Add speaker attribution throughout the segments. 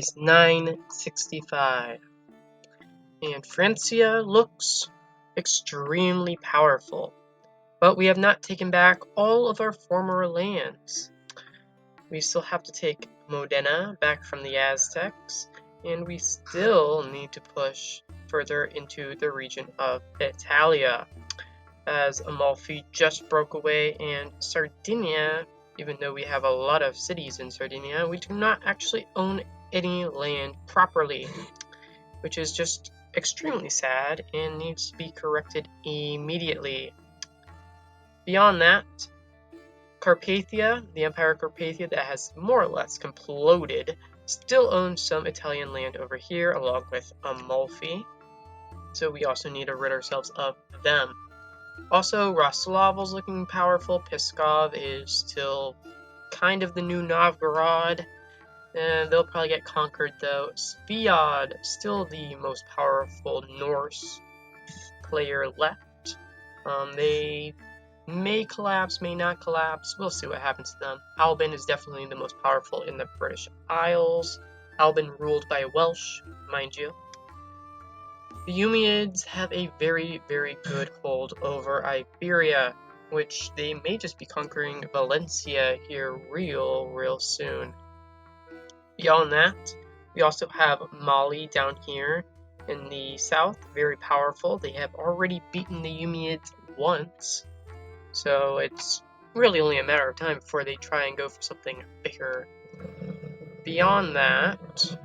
Speaker 1: is 965. And Francia looks extremely powerful, but we have not taken back all of our former lands. We still have to take Modena back from the Aztecs, and we still need to push further into the region of Italia, as Amalfi just broke away, and Sardinia, even though we have a lot of cities in Sardinia, we do not actually own any land properly, which is just extremely sad and needs to be corrected immediately. Beyond that, Carpathia, the Empire of Carpathia that has more or less imploded, still owns some Italian land over here along with Amalfi, so we also need to rid ourselves of them. Also, Roslavl's looking powerful. Pskov is still kind of the new Novgorod, and they'll probably get conquered though. Sviad, still the most powerful Norse player left. They may collapse, may not collapse. We'll see what happens to them. Albin is definitely the most powerful in the British Isles. Albin ruled by Welsh, mind you. The Umayyads have a very, very good hold over Iberia, which they may just be conquering Valencia here real soon. Beyond that, we also have Mali down here in the south, very powerful. They have already beaten the Umayyads once, so it's really only a matter of time before they try and go for something bigger. Beyond that,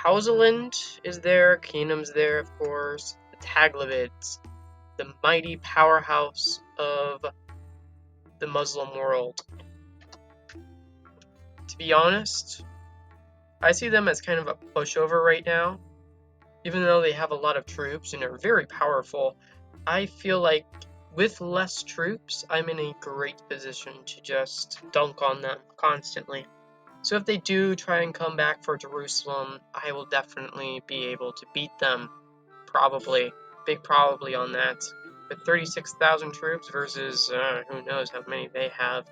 Speaker 1: Hausaland is there, Kingdom's there, of course, the Taglavids, the mighty powerhouse of the Muslim world. To be honest, I see them as kind of a pushover right now. Even though they have a lot of troops and are very powerful, I feel like with less troops, I'm in a great position to just dunk on them constantly. So if they do try and come back for Jerusalem, I will definitely be able to beat them. Probably. Big probably on that. With 36,000 troops versus who knows how many they have,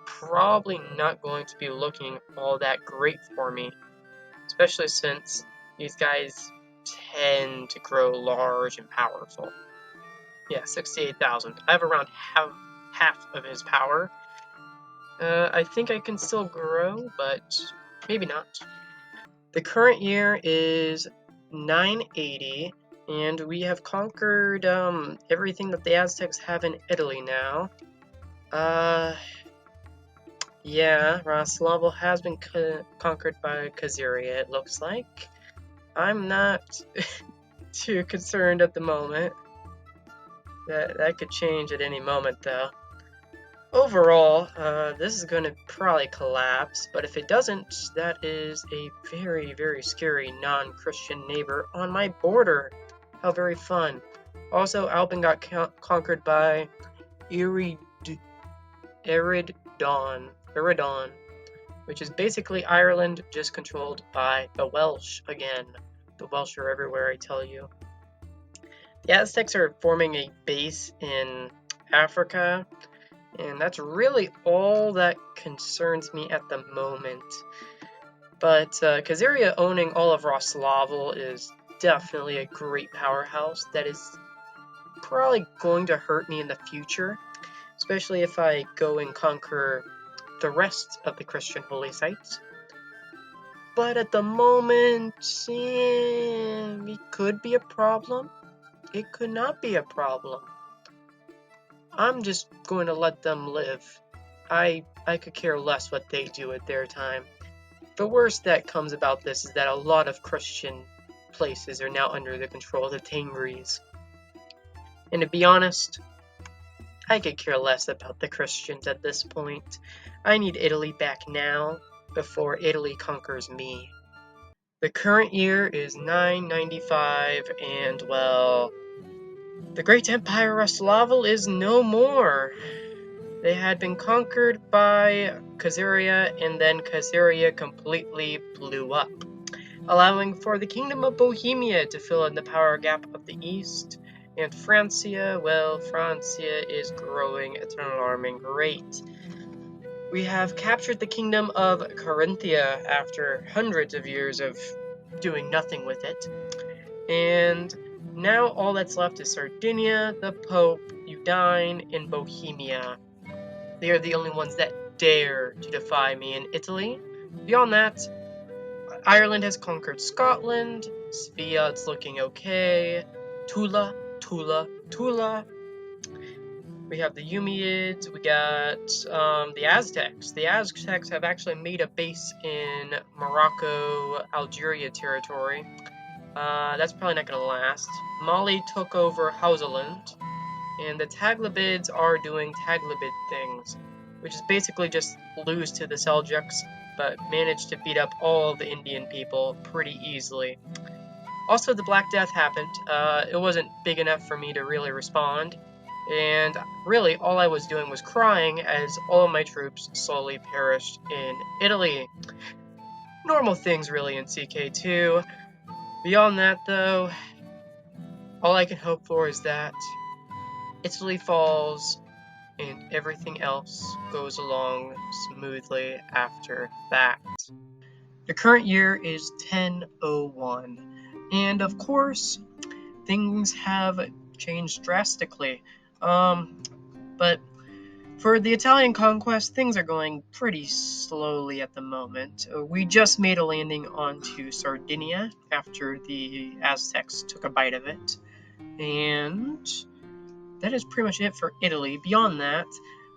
Speaker 1: probably not going to be looking all that great for me. Especially since these guys tend to grow large and powerful. Yeah, 68,000. I have around half of his power. I think I can still grow, but maybe not. The current year is 980, and we have conquered everything that the Aztecs have in Italy now. Yeah, Roslavl has been conquered by Khazaria, it looks like. I'm not too concerned at the moment. That could change at any moment, though. Overall, this is going to probably collapse, but if it doesn't, that is a very, very scary non-Christian neighbor on my border. How very fun. Also, Albin got conquered by Eridon, which is basically Ireland, just controlled by the Welsh again. The Welsh are everywhere, I tell you. The Aztecs are forming a base in Africa, and that's really all that concerns me at the moment. But Khazaria owning all of Roslavl is definitely a great powerhouse that is probably going to hurt me in the future, especially if I go and conquer the rest of the Christian holy sites. But at the moment, it could be a problem. It could not be a problem. I'm just going to let them live. I could care less what they do at their time. The worst that comes about this is that a lot of Christian places are now under the control of the Tengris. And to be honest, I could care less about the Christians at this point. I need Italy back now, before Italy conquers me. The current year is 995, and well, the great Empire Roslavl is no more. They had been conquered by Khazaria, and then Khazaria completely blew up, allowing for the Kingdom of Bohemia to fill in the power gap of the East. And Francia, well, Francia is growing at an alarming rate. We have captured the kingdom of Carinthia after hundreds of years of doing nothing with it. And now all that's left is Sardinia, the Pope, Udine, and Bohemia. They are the only ones that dare to defy me in Italy. Beyond that, Ireland has conquered Scotland, Sviat's looking okay, Tula, Tula, Tula. We have the Umayyads, we got the Aztecs. The Aztecs have actually made a base in Morocco, Algeria territory. That's probably not going to last. Mali took over Hausaland, and the Taglabids are doing Taglabid things, which is basically just lose to the Seljuks, but manage to beat up all the Indian people pretty easily. Also, the Black Death happened. It wasn't big enough for me to really respond, and really all I was doing was crying as all of my troops slowly perished in Italy. Normal things really in CK2. Beyond that though, all I can hope for is that Italy falls and everything else goes along smoothly after that. The current year is 1001, and of course, things have changed drastically. But for the Italian conquest, things are going pretty slowly at the moment. We just made a landing onto Sardinia after the Aztecs took a bite of it. And that is pretty much it for Italy. Beyond that,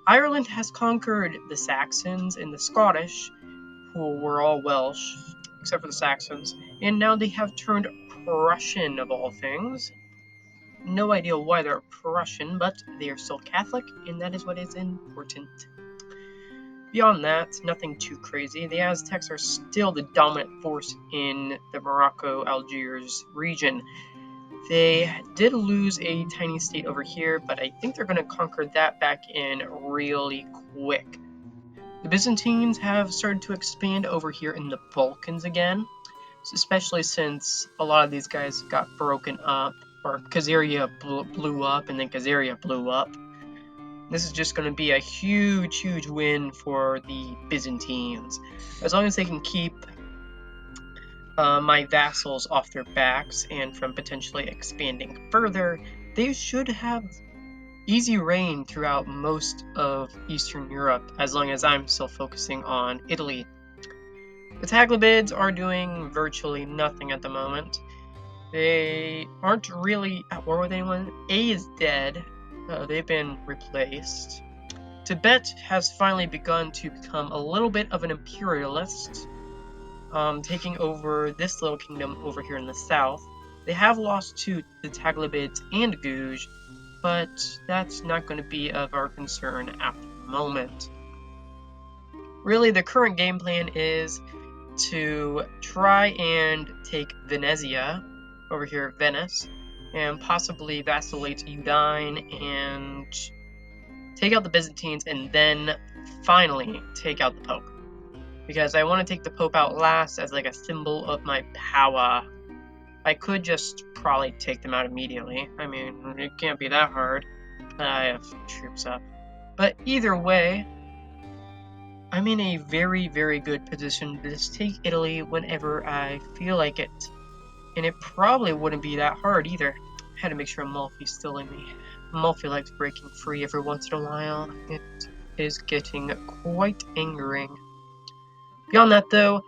Speaker 1: Ireland has conquered the Saxons and the Scottish, who were all Welsh, except for the Saxons, and now they have turned Prussian of all things. No idea why they're Prussian, but they are still Catholic, and that is what is important. Beyond that, nothing too crazy. The Aztecs are still the dominant force in the Morocco-Algiers region. They did lose a tiny state over here, but I think they're going to conquer that back in really quick. The Byzantines have started to expand over here in the Balkans again, especially since a lot of these guys got broken up, or Khazaria blew up, and then Khazaria blew up. This is just going to be a huge win for the Byzantines. As long as they can keep my vassals off their backs and from potentially expanding further, they should have easy reign throughout most of Eastern Europe, as long as I'm still focusing on Italy. The Taglabids are doing virtually nothing at the moment. They aren't really at war with anyone. A is dead. They've been replaced. Tibet has finally begun to become a little bit of an imperialist, taking over this little kingdom over here in the south. They have lost to the Taglabids and Guj, but that's not going to be of our concern at the moment. Really, the current game plan is to try and take Venezia, over here Venice, and possibly vacillate Udine and take out the Byzantines, and then finally take out the Pope. Because I want to take the Pope out last as like a symbol of my power. I could just probably take them out immediately. I mean, it can't be that hard. I have troops up. But either way, I'm in a very good position to just take Italy whenever I feel like it. And it probably wouldn't be that hard either. I had to make sure Amalfi's still in me. Amalfi likes breaking free every once in a while. It is getting quite angering. Beyond that though,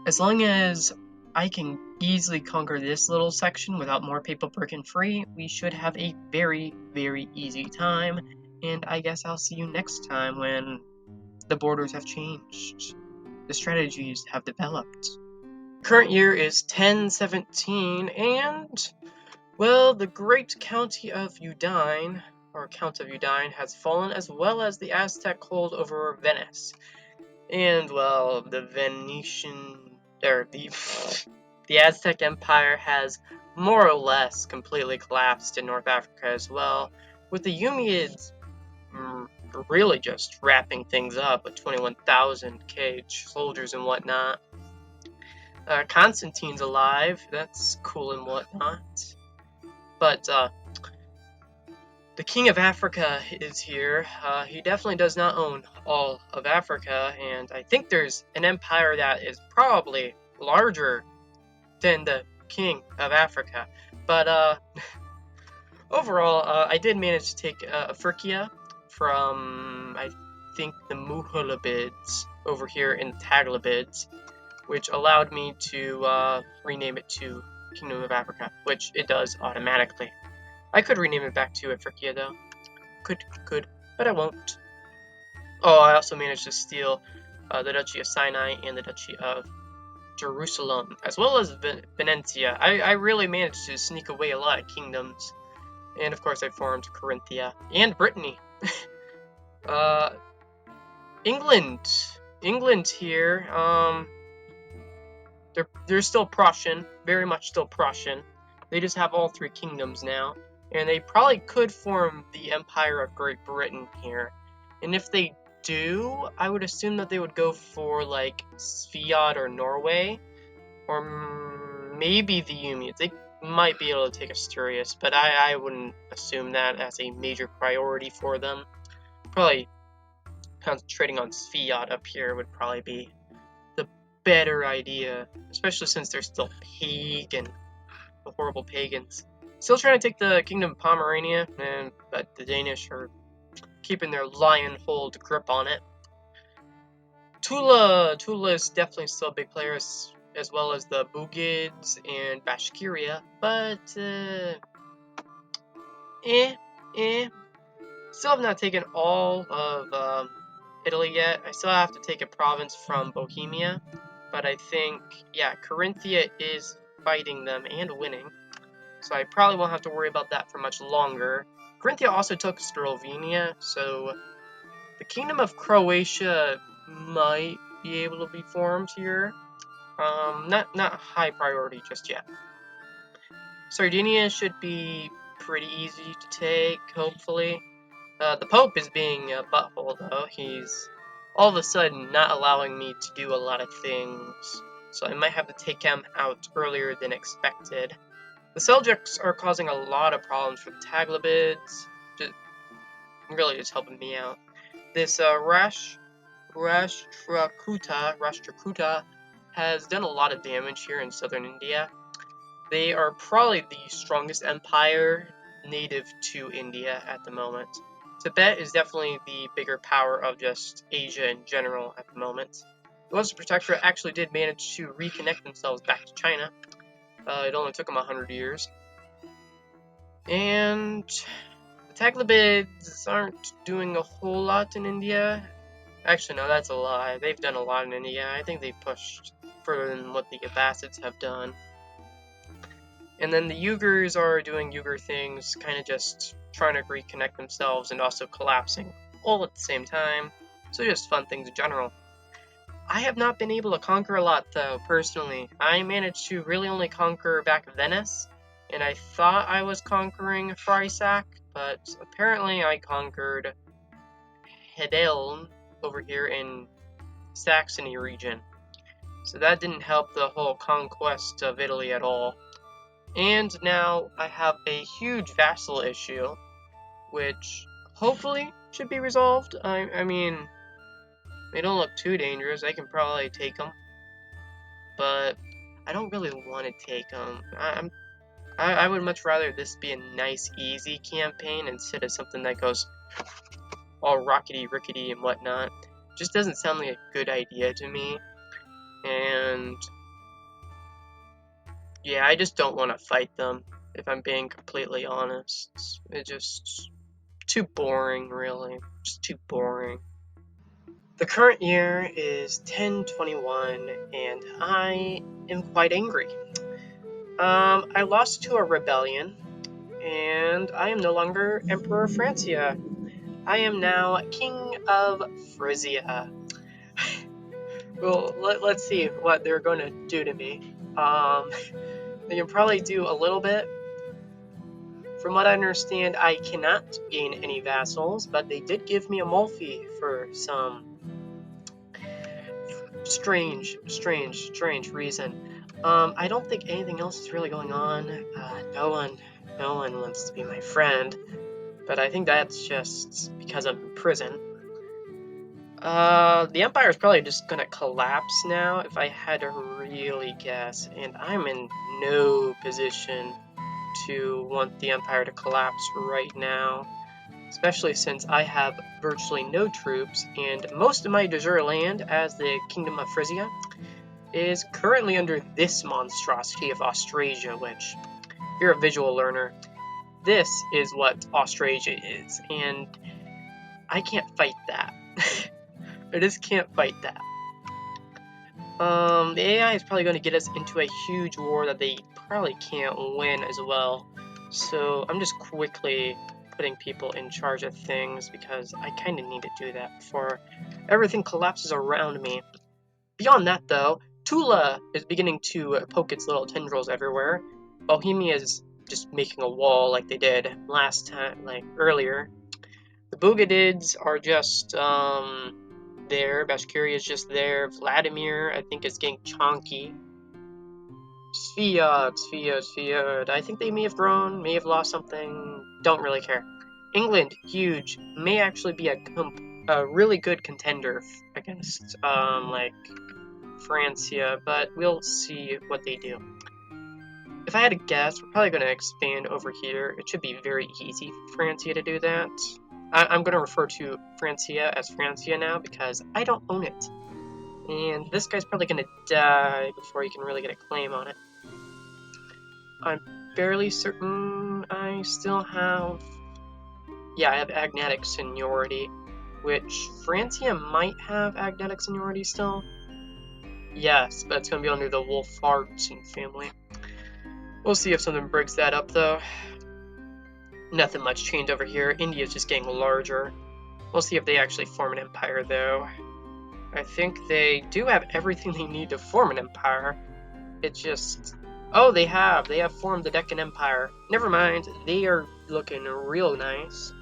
Speaker 1: as long as I can easily conquer this little section without more people breaking free, we should have a very easy time. And I guess I'll see you next time when the borders have changed. The strategies have developed. Current year is 1017, and, well, the great county of Udine, or Count of Udine, has fallen, as well as the Aztec hold over Venice. And, well, the Aztec Empire has more or less completely collapsed in North Africa as well, with the Umayyads really just wrapping things up with 21,000 cage soldiers and whatnot. Constantine's alive, that's cool and whatnot. But The King of Africa is here. He definitely does not own all of Africa, and I think there's an empire that is probably larger than the King of Africa. But overall, I did manage to take Africa from, I think, the Muhulabids over here in Taglabids, which allowed me to rename it to Kingdom of Africa, which it does automatically. I could rename it back to Africa though. Could, but I won't. Oh, I also managed to steal the Duchy of Sinai and the Duchy of Jerusalem, as well as Venetia. I really managed to sneak away a lot of kingdoms. And of course I formed Corinthia and Brittany. uh, England. England here, they're still Prussian, very much still Prussian. They just have all three kingdoms now. And they probably could form the Empire of Great Britain here. And if they do, I would assume that they would go for like Sviat or Norway, or maybe the Umids. They might be able to take Asturias, but I wouldn't assume that as a major priority for them. Probably concentrating on Sviat up here would probably be the better idea, especially since they're still pagan, the horrible pagans. Still trying to take the Kingdom of Pomerania, but the Danish are keeping their lion hold grip on it. Tula is definitely still a big player, as well as the Bugids and Bashkiria, but still have not taken all of Italy yet. I still have to take a province from Bohemia, but I think, yeah, Corinthia is fighting them and winning, so I probably won't have to worry about that for much longer. Corinthia also took Slovenia, so the Kingdom of Croatia might be able to be formed here. Not high priority just yet. Sardinia should be pretty easy to take, hopefully. The Pope is being a butthole, though. He's all of a sudden not allowing me to do a lot of things, so I might have to take him out earlier than expected. The Seljuks are causing a lot of problems for the Taglabids, really just helping me out. This Rashtrakuta has done a lot of damage here in southern India. They are probably the strongest empire native to India at the moment. Tibet is definitely the bigger power of just Asia in general at the moment. The Western Protectorate actually did manage to reconnect themselves back to China. It only took them 100 years. And the Taglabids aren't doing a whole lot in India. Actually, no, that's a lie. They've done a lot in India. I think they've pushed further than what the Abbasids have done. And then the Uyghurs are doing Uyghur things, kind of just trying to reconnect themselves and also collapsing all at the same time. So just fun things in general. I have not been able to conquer a lot, though, personally. I managed to really only conquer back Venice, and I thought I was conquering Freisack, but apparently I conquered Hedeln over here in Saxony region. So that didn't help the whole conquest of Italy at all. And now I have a huge vassal issue, which hopefully should be resolved. I mean, they don't look too dangerous. I can probably take them, but I don't really want to take them. I would much rather this be a nice, easy campaign instead of something that goes all rockety-rickety and whatnot. Just doesn't sound like a good idea to me. And yeah, I just don't want to fight them, if I'm being completely honest. It's just too boring, really. Just too boring. The current year is 1021, and I am quite angry. I lost to a rebellion, and I am no longer Emperor of Francia. I am now King of Frisia. Well, let's see what they're going to do to me. They can probably do a little bit. From what I understand, I cannot gain any vassals, but they did give me a Mulphy for some strange reason. I don't think anything else is really going on. No one wants to be my friend. But I think that's just because I'm in prison. The Empire is probably just gonna collapse now if I had to really guess, and I'm in no position to want the Empire to collapse right now, especially since I have virtually no troops, and most of my desert land as the Kingdom of Frisia is currently under this monstrosity of Austrasia, which, if you're a visual learner, this is what Austrasia is, and I can't fight that. I just can't fight that. The AI is probably going to get us into a huge war that they probably can't win as well. So I'm just quickly putting people in charge of things because I kind of need to do that before everything collapses around me. Beyond that, though, Tula is beginning to poke its little tendrils everywhere. Bohemia is just making a wall like they did last time, like earlier. The Bugadids are just there. Bashkiria is just there. Vladimir, I think, is getting chonky. Sviad. I think they may have grown, may have lost something. Don't really care. England, huge. May actually be a really good contender against, like, Francia, but we'll see what they do. If I had to guess, we're probably going to expand over here. It should be very easy for Francia to do that. I'm going to refer to Francia as Francia now because I don't own it. And this guy's probably going to die before he can really get a claim on it. I'm fairly certain I still have... Yeah, I have agnatic seniority, which Francia might have agnatic seniority still. Yes, but it's going to be under the Wolfhardsen family. We'll see if something breaks that up, though. Nothing much changed over here. India's just getting larger. We'll see if they actually form an empire, though. I think they do have everything they need to form an empire. It's just... Oh, they have formed the Deccan Empire. Never mind, they are looking real nice.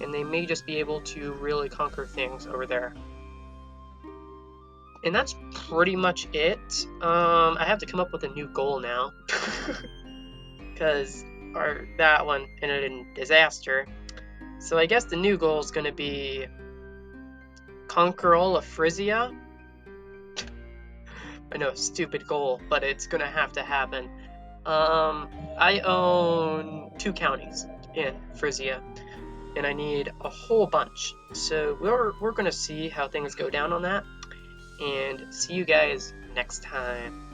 Speaker 1: And they may just be able to really conquer things over there. And that's pretty much it. I have to come up with a new goal now. Because that one ended in disaster. So I guess the new goal is going to be conquer all of Frisia. I know, stupid goal, but it's going to have to happen. I own 2 counties in Frisia, and I need a whole bunch. So we're going to see how things go down on that, and see you guys next time.